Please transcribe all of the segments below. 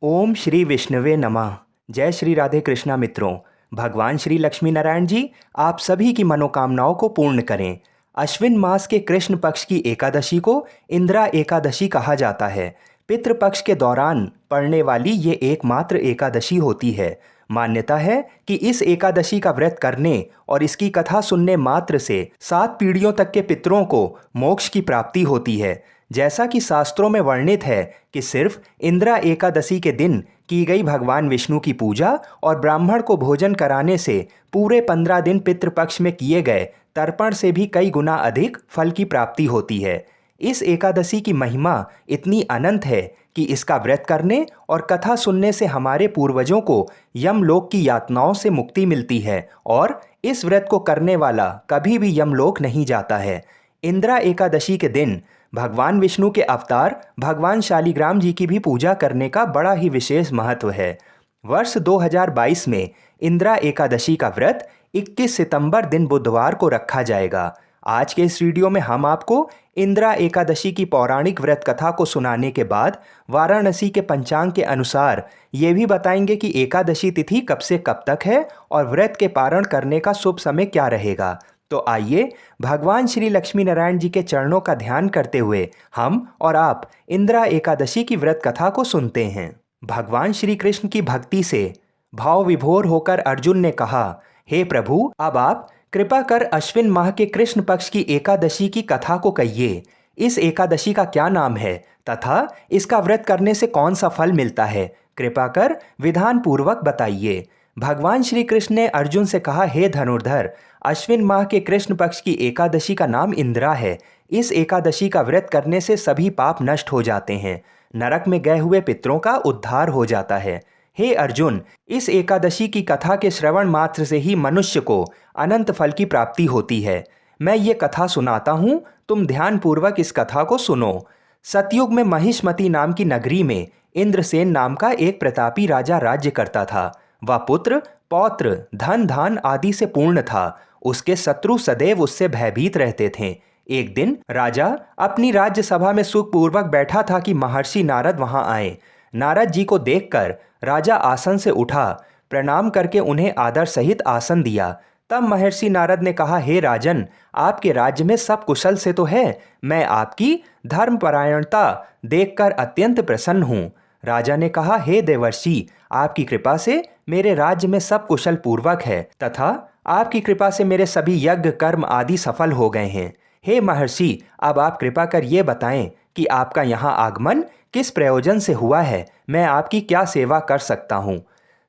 ओम श्री विष्णुवे नमः। जय श्री राधे कृष्णा मित्रों। भगवान श्री लक्ष्मी नारायण जी आप सभी की मनोकामनाओं को पूर्ण करें। अश्विन मास के कृष्ण पक्ष की एकादशी को इंदिरा एकादशी कहा जाता है। पितृपक्ष के दौरान पड़ने वाली ये एकमात्र एकादशी होती है। मान्यता है कि इस एकादशी का व्रत करने और इसकी कथा सुनने मात्र से 7 पीढ़ियों तक के पितरों को मोक्ष की प्राप्ति होती है। जैसा कि शास्त्रों में वर्णित है कि सिर्फ इंदिरा एकादशी के दिन की गई भगवान विष्णु की पूजा और ब्राह्मण को भोजन कराने से पूरे 15 दिन पितृपक्ष में किए गए तर्पण से भी कई गुना अधिक फल की प्राप्ति होती है। इस एकादशी की महिमा इतनी अनंत है कि इसका व्रत करने और कथा सुनने से हमारे पूर्वजों को यमलोक की यातनाओं से मुक्ति मिलती है और इस व्रत को करने वाला कभी भी यमलोक नहीं जाता है। इंदिरा एकादशी के दिन भगवान विष्णु के अवतार भगवान शालिग्राम जी की भी पूजा करने का बड़ा ही विशेष महत्व है। वर्ष 2022 में इंदिरा एकादशी का व्रत 21 सितंबर दिन बुधवार को रखा जाएगा। आज के इस वीडियो में हम आपको इंदिरा एकादशी की पौराणिक व्रत कथा को सुनाने के बाद वाराणसी के पंचांग के अनुसार ये भी बताएंगे कि एकादशी तिथि कब से कब तक है और व्रत के पारण करने का शुभ समय क्या रहेगा। तो आइए भगवान श्री लक्ष्मी नारायण जी के चरणों का ध्यान करते हुए हम और आप इंदिरा एकादशी की व्रत कथा को सुनते हैं। भगवान श्री कृष्ण की भक्ति से भाव विभोर होकर अर्जुन ने कहा, हे प्रभु, अब आप कृपा कर अश्विन माह के कृष्ण पक्ष की एकादशी की कथा को कहिए। इस एकादशी का क्या नाम है तथा इसका व्रत करने से कौन सा फल मिलता है, कृपा कर विधान पूर्वक बताइए। भगवान श्री कृष्ण ने अर्जुन से कहा, हे धनुर्धर, अश्विन माह के कृष्ण पक्ष की एकादशी का नाम इंदिरा है। इस एकादशी का व्रत करने से सभी पाप नष्ट हो जाते हैं, नरक में गए हुए पितरों का उद्धार हो जाता है। हे अर्जुन, इस एकादशी की कथा के श्रवण मात्र से ही मनुष्य को अनंत फल की प्राप्ति होती है। मैं ये कथा सुनाता हूँ, तुम ध्यानपूर्वक इस कथा को सुनो। सतयुग में महिष्मती नाम की नगरी में इंद्रसेन नाम का एक प्रतापी राजा राज्य करता था। वह पुत्र पौत्र धन धान आदि से पूर्ण था। उसके शत्रु सदैव उससे भयभीत रहते थे। एक दिन राजा अपनी राज्य सभा में सुखपूर्वक बैठा था कि महर्षि नारद वहां आए। नारद जी को देखकर राजा आसन से उठा, प्रणाम करके उन्हें आदर सहित आसन दिया। तब महर्षि नारद ने कहा, हे राजन, आपके राज्य में सब कुशल से तो है। मैं आपकी धर्मपरायणता देखकर अत्यंत प्रसन्न हूँ। राजा ने कहा, हे देवर्षि, आपकी कृपा से मेरे राज्य में सब कुशल पूर्वक है तथा आपकी कृपा से मेरे सभी यज्ञ कर्म आदि सफल हो गए हैं। हे महर्षि, अब आप कृपा कर ये बताएं कि आपका यहाँ आगमन किस प्रयोजन से हुआ है, मैं आपकी क्या सेवा कर सकता हूँ।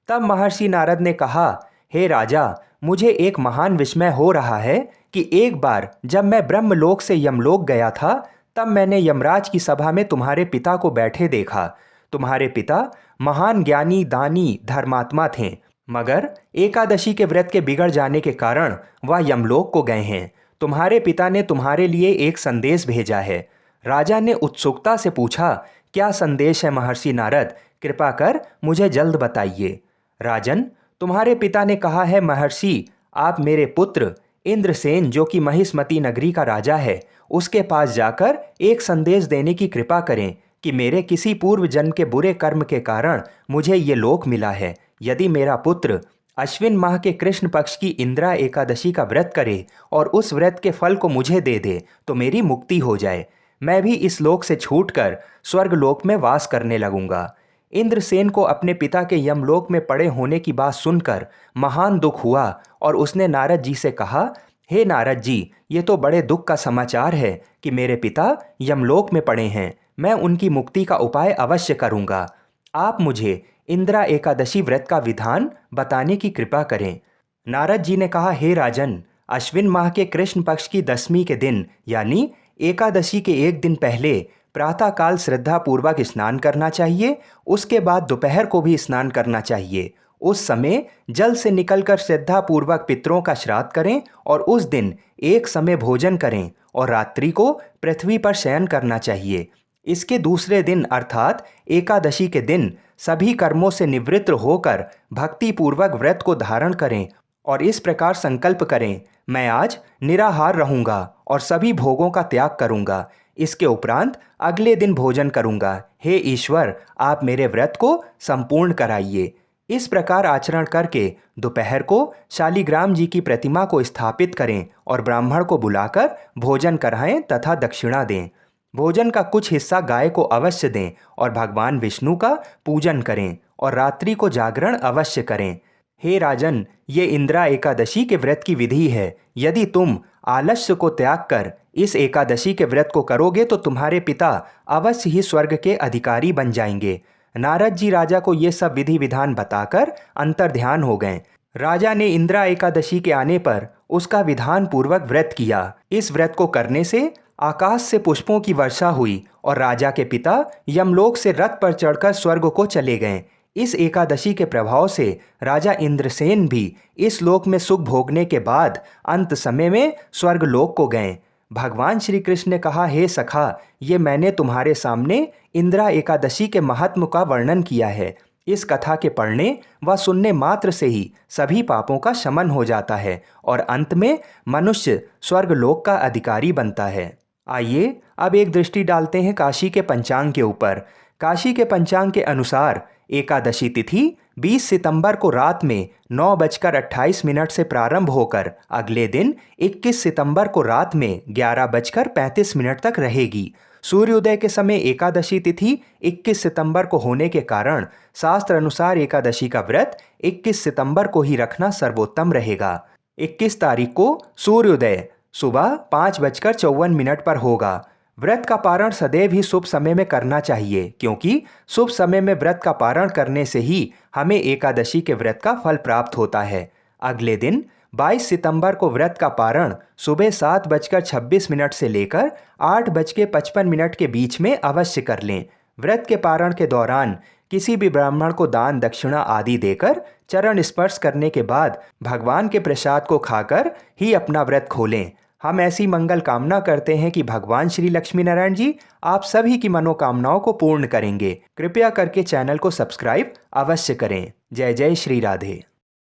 तब महर्षि नारद ने कहा, हे राजा, मुझे एक महान विस्मय हो रहा है कि एक बार जब मैं ब्रह्मलोक से यमलोक गया था, तब मैंने यमराज की सभा में तुम्हारे पिता को बैठे देखा। तुम्हारे पिता महान ज्ञानी दानी धर्मात्मा थे, मगर एकादशी के व्रत के बिगड़ जाने के कारण वह यमलोक को गए हैं। तुम्हारे पिता ने तुम्हारे लिए एक संदेश भेजा है। राजा ने उत्सुकता से पूछा, क्या संदेश है महर्षि नारद, कृपा कर मुझे जल्द बताइए। राजन, तुम्हारे पिता ने कहा है, महर्षि, आप मेरे पुत्र इंद्रसेन, जो कि महिष्मती नगरी का राजा है, उसके पास जाकर एक संदेश देने की कृपा करें कि मेरे किसी पूर्व जन्म के बुरे कर्म के कारण मुझे ये लोक मिला है। यदि मेरा पुत्र अश्विन माह के कृष्ण पक्ष की इंदिरा एकादशी का व्रत करे और उस व्रत के फल को मुझे दे दे तो मेरी मुक्ति हो जाए। मैं भी इस लोक से छूटकर स्वर्गलोक में वास करने लगूंगा। इंद्रसेन को अपने पिता के यमलोक में पड़े होने की बात सुनकर महान दुख हुआ और उसने नारद जी से कहा, हे नारद जी, ये तो बड़े दुख का समाचार है कि मेरे पिता यमलोक में पड़े हैं। मैं उनकी मुक्ति का उपाय अवश्य करूंगा। आप मुझे इंदिरा एकादशी व्रत का विधान बताने की कृपा करें। नारद जी ने कहा, हे राजन, अश्विन माह के कृष्ण पक्ष की 10वीं के दिन यानी एकादशी के एक दिन पहले प्रातःकाल श्रद्धापूर्वक स्नान करना चाहिए। उसके बाद दोपहर को भी स्नान करना चाहिए। उस समय जल से निकलकर श्रद्धापूर्वक पितरों का श्राद्ध करें और उस दिन एक समय भोजन करें और रात्रि को पृथ्वी पर शयन करना चाहिए। इसके दूसरे दिन अर्थात एकादशी के दिन सभी कर्मों से निवृत्त होकर भक्ति पूर्वक व्रत को धारण करें और इस प्रकार संकल्प करें, मैं आज निराहार रहूंगा और सभी भोगों का त्याग करूंगा। इसके उपरांत अगले दिन भोजन करूंगा। हे ईश्वर, आप मेरे व्रत को संपूर्ण कराइए। इस प्रकार आचरण करके दोपहर को शालिग्राम जी की प्रतिमा को स्थापित करें और ब्राह्मण को बुलाकर भोजन कराएं तथा दक्षिणा दें। भोजन का कुछ हिस्सा गाय को अवश्य दें और भगवान विष्णु का पूजन करें और रात्रि को जागरण अवश्य करें। हे राजन, ये इंदिरा एकादशी के व्रत की विधि है। यदि तुम आलस्य को त्याग कर इस एकादशी के व्रत को करोगे तो तुम्हारे पिता अवश्य ही स्वर्ग के अधिकारी बन जाएंगे। नारद जी राजा को ये सब विधि विधान बताकर अंतर्ध्यान हो गए। राजा ने इंदिरा एकादशी के आने पर उसका विधान पूर्वक व्रत किया। इस व्रत को करने से आकाश से पुष्पों की वर्षा हुई और राजा के पिता यमलोक से रथ पर चढ़कर स्वर्ग को चले गए। इस एकादशी के प्रभाव से राजा इंद्रसेन भी इस लोक में सुख भोगने के बाद अंत समय में स्वर्गलोक को गए। भगवान श्री कृष्ण ने कहा, हे सखा, ये मैंने तुम्हारे सामने इंदिरा एकादशी के महात्म का वर्णन किया है। इस कथा के पढ़ने व सुनने मात्र से ही सभी पापों का शमन हो जाता है और अंत में मनुष्य स्वर्गलोक का अधिकारी बनता है। आइए अब एक दृष्टि डालते हैं काशी के पंचांग के ऊपर। काशी के पंचांग के अनुसार एकादशी तिथि 20 सितंबर को रात में 9:28 से प्रारंभ होकर अगले दिन 21 सितंबर को रात में 11:35 तक रहेगी। सूर्योदय के समय एकादशी तिथि 21 सितंबर को होने के कारण शास्त्र अनुसार एकादशी का व्रत 21 सितंबर को ही रखना सर्वोत्तम रहेगा। 21 तारीख को सूर्योदय सुबह 5:54 पर होगा। व्रत का पारण सदैव ही शुभ समय में करना चाहिए, क्योंकि शुभ समय में व्रत का पारण करने से ही हमें एकादशी के व्रत का फल प्राप्त होता है। अगले दिन 22 सितंबर को व्रत का पारण सुबह 7:26 से लेकर 8:55 के बीच में अवश्य कर लें। व्रत के पारण के दौरान किसी भी ब्राह्मण को दान दक्षिणा आदि देकर चरण स्पर्श करने के बाद भगवान के प्रसाद को खाकर ही अपना व्रत खोलें। हम ऐसी मंगल कामना करते हैं कि भगवान श्री लक्ष्मी नारायण जी आप सभी की मनोकामनाओं को पूर्ण करेंगे। कृपया करके चैनल को सब्सक्राइब अवश्य करें। जय जय श्री राधे।